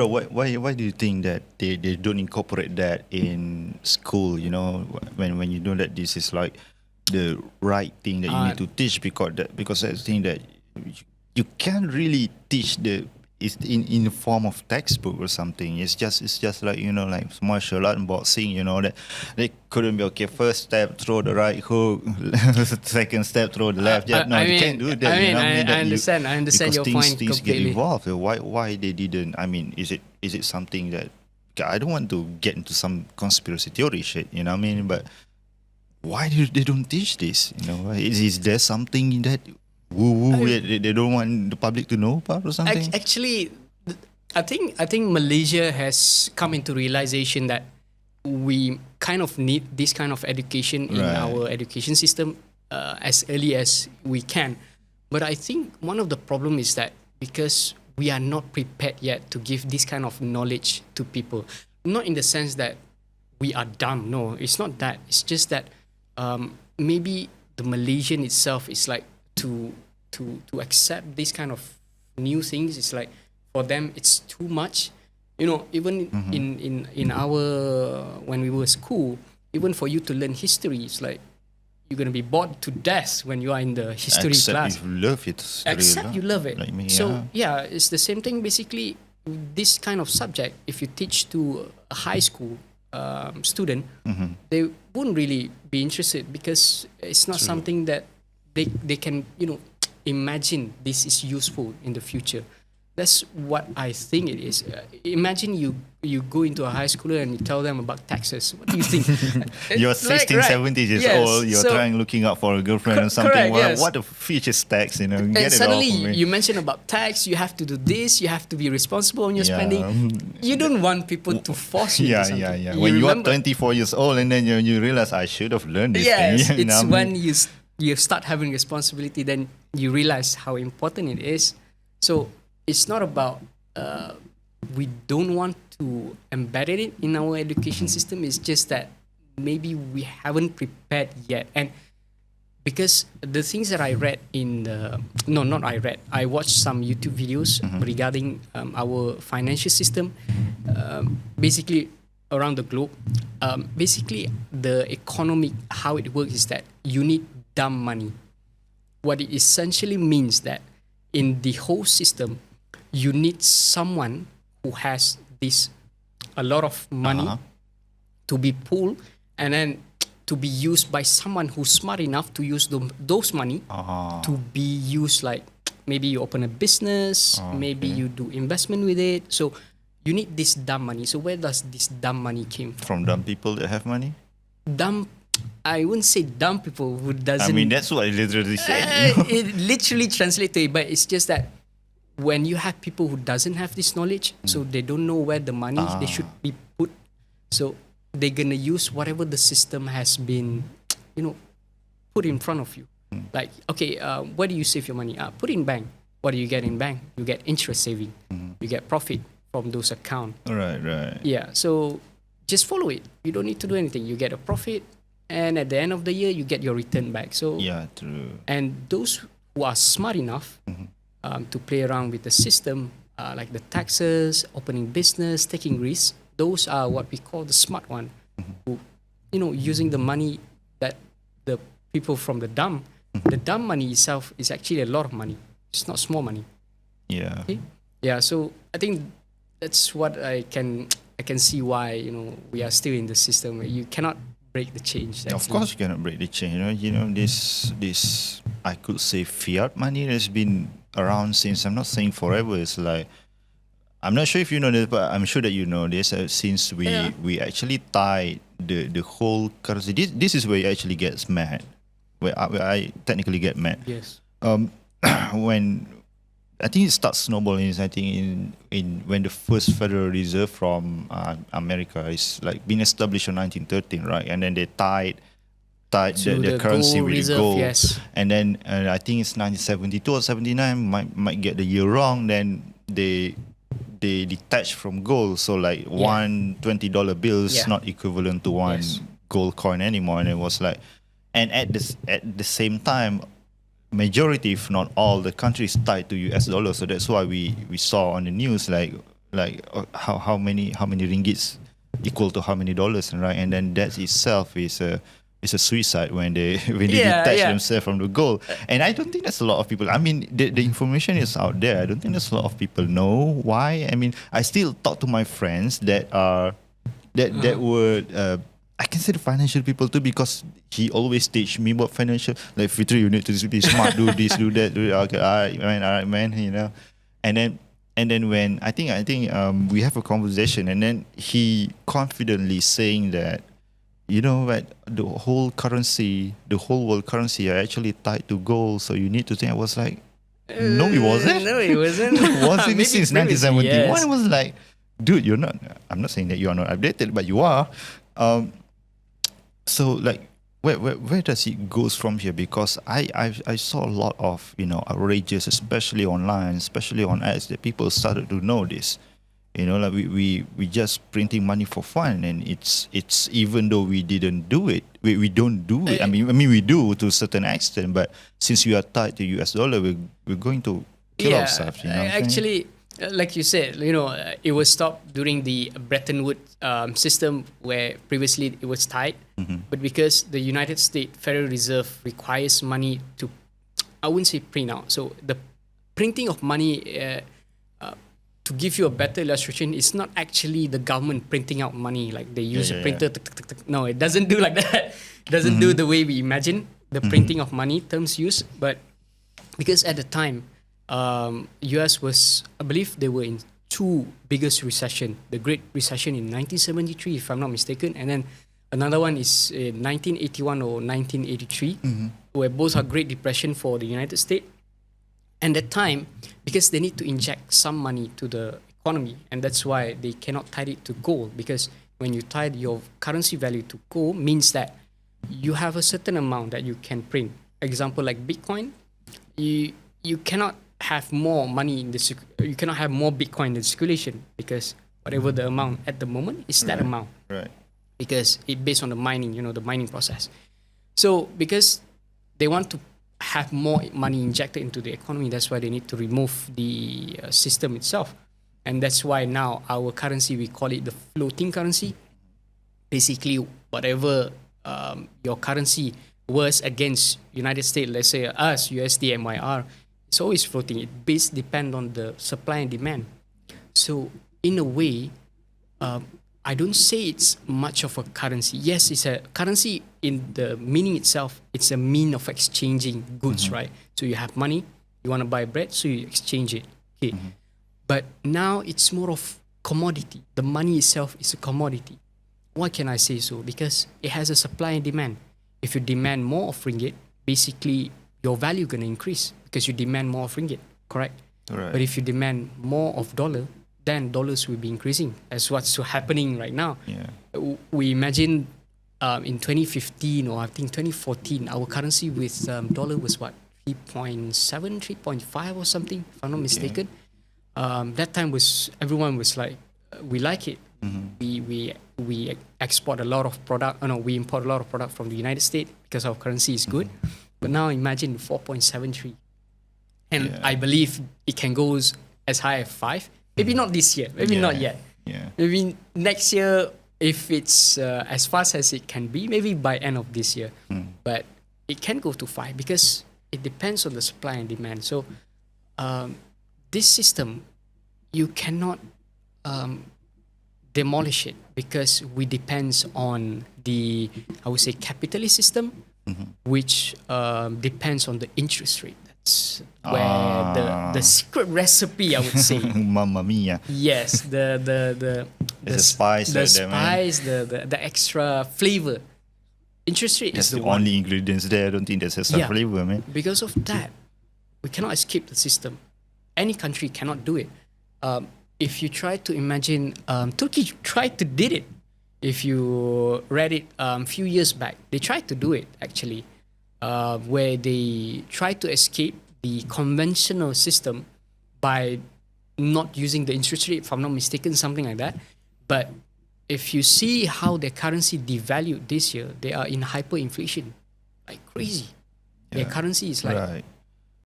bro, why do you think that they don't incorporate that in school? You know, when you know that this is like the right thing that you need to teach, because I think that you can't really teach it's in the form of textbook or something. It's just like, you know, like martial art and boxing. You know that they couldn't be okay. First step, throw the right hook. Second step, throw the left jab. No, you can't do that. I understand your point things get completely. involved. Why they didn't? I mean, is it something that I don't want to get into some conspiracy theory shit. You know what I mean? But why they don't teach this? You know, is there something that woo they don't want the public to know about or something? Actually, I think Malaysia has come into realization that we kind of need this kind of education in our education system as early as we can. But I think one of the problem is that because we are not prepared yet to give this kind of knowledge to people, not in the sense that we are dumb. No, it's not that. It's just that maybe the Malaysian itself is like to accept this kind of new things. It's like for them it's too much. You know, even in our when we were school, even for you to learn history, it's like you're gonna be bored to death when you are in the history class. Except you love it. Except you love it. Like me, so yeah, it's the same thing basically. This kind of subject, if you teach to a high school student, they wouldn't really be interested because it's not something that they can, you know, imagine this is useful in the future. That's what I think it is. Imagine you go into a high schooler and you tell them about taxes. What do you think? You're 16, 17 years old. You're looking out for a girlfriend or something. Correct, yes. What the features tax? You know, and get suddenly it off of me. you mention about tax. You have to do this. You have to be responsible on your spending. You don't want people to force you to something. Yeah. When you are 24 years old and then you realize I should have learned this thing. It's when you start having responsibility, then you realize how important it is. So it's not about we don't want to embed it in our education system. It's just that maybe we haven't prepared yet. And because the things that I read I watched some YouTube videos regarding our financial system, basically around the globe. Basically, the economic, how it works is that you need dumb money. What it essentially means that in the whole system, you need someone who has a lot of money to be pooled and then to be used by someone who's smart enough to use those money to be used, like maybe you open a business, maybe you do investment with it. So you need this dumb money. So where does this dumb money came from? Dumb people that have money? Dumb, I wouldn't say dumb people who doesn't. I mean, that's what it literally said. It literally translates to it, but it's just that when you have people who doesn't have this knowledge, so they don't know where the money they should be put, so they're gonna use whatever the system has been, you know, put in front of you. Like, okay, where do you save your money? Put in bank. What do you get in bank? You get interest saving. You get profit from those accounts. Right. Yeah, so just follow it. You don't need to do anything. You get a profit, and at the end of the year, you get your return back. So yeah, true. And those who are smart enough to play around with the system, like the taxes, opening business, taking risks, those are what we call the smart one, who, you know, using the money that the people from the dumb money itself is actually a lot of money. It's not small money. Yeah. Okay? Yeah. So I think that's what I can see why, you know, we are still in the system. You cannot break the change. Of course, you cannot break the change. You know, this I could say fiat money has been around since, I'm not saying forever. It's like, I'm not sure if you know this, but I'm sure that you know this. Since we actually tied the whole currency. This is where it actually gets mad. Where I technically get mad. Yes. When I think it starts snowballing, I think in when the first Federal Reserve from America is like being established in 1913, right? And then they tied the currency with reserve, gold. yes. And then I think it's 1972 or 79, might get the year wrong. Then they detached from gold, so like one $20 bill is not equivalent to one gold coin anymore. And it was like, and at the same time, majority, if not all, the countries tied to US dollar. So that's why we saw on the news like like how many ringgits equal to how many dollars, right? And then that itself is a suicide when they when they Yeah, detach yeah. themselves from the goal. And I don't think there's a lot of people. I mean, the information is out there. I don't think there's a lot of people know why. I mean, I still talk to my friends that are that would I can say the financial people too, because he always teach me about financial, like, Fitri, you need to be smart, do this, do that, do that. Okay, all right, man, you know. And then when I think we have a conversation, and then he confidently saying that, you know, that the whole world currency are actually tied to gold, so you need to think. I was like, no, it wasn't. No, it wasn't. No, it wasn't. Maybe Since previously, 1971. yes. I was like, dude, you're not. I'm not saying that you are not updated, but you are. So, like, where does it goes from here? Because I saw a lot of, outrages, especially online, especially on ads, that people started to know this. Like, we just printing money for fun, and it's even though we didn't do it, we don't do it. I mean we do to a certain extent, but since we are tied to US dollar, we're going to kill ourselves. You know, what I'm saying? Actually, like you said, it was stopped during the Bretton Woods system, where previously it was tied, but because the United States Federal Reserve requires money to, I wouldn't say print out. So the printing of money, to give you a better illustration, it's not actually the government printing out money, like they use a printer. Tuk, tuk, tuk, tuk. No, it doesn't do like that. It doesn't do the way we imagine the printing of money terms used. But because at the time, US was, I believe they were in two biggest recession. The Great Recession in 1973, if I'm not mistaken, and then another one is in 1981 or 1983, where both are Great Depression for the United States. And that time, because they need to inject some money to the economy, and that's why they cannot tie it to gold, because when you tie your currency value to gold, means that you have a certain amount that you can print. Example, like Bitcoin, you cannot have more money in the you cannot have more Bitcoin in circulation, because whatever the amount at the moment is that amount. Right. Because it based on the mining, the mining process. So because they want to have more money injected into the economy, that's why they need to remove the system itself. And that's why now our currency, we call it the floating currency. Basically, whatever your currency was against United States, let's say us, USD, MYR, it's always floating. It depends on the supply and demand. So in a way, I don't say it's much of a currency. Yes, it's a currency in the meaning itself. It's a mean of exchanging goods, right? So you have money, you want to buy bread, so you exchange it. Okay. But now it's more of commodity. The money itself is a commodity. Why can I say so? Because it has a supply and demand. If you demand more of ringgit, basically your value going to increase because you demand more of ringgit, correct? Right. But if you demand more of dollar, then dollars will be increasing. That's what's happening right now. Yeah. We imagine in 2015 or I think 2014, our currency with dollar was what? 3.7, 3.5 or something, if I'm not mistaken. That time everyone was like, we like it. We export a lot of product. We import a lot of product from the United States because our currency is good. But now imagine 4.73, and I believe it can go as high as 5. Maybe not this year. Maybe not yet. Yeah. Maybe next year, if it's as fast as it can be. Maybe by end of this year. But it can go to 5 because it depends on the supply and demand. So this system, you cannot demolish it because we depends on the, I would say, capitalist system, which depends on the interest rate. That's where the secret recipe, I would say. Mamma mia. Yes, the spice, the extra flavor. Interest rate That's is the the one. only ingredients there. I don't think there's extra flavor, man. Because of that, we cannot escape the system. Any country cannot do it. If you try to imagine, Turkey tried to did it. If you read it a few years back, they tried to do it actually, where they tried to escape the conventional system by not using the interest rate, if I'm not mistaken, something like that. But if you see how their currency devalued this year, they are in hyperinflation, like crazy. Their currency is like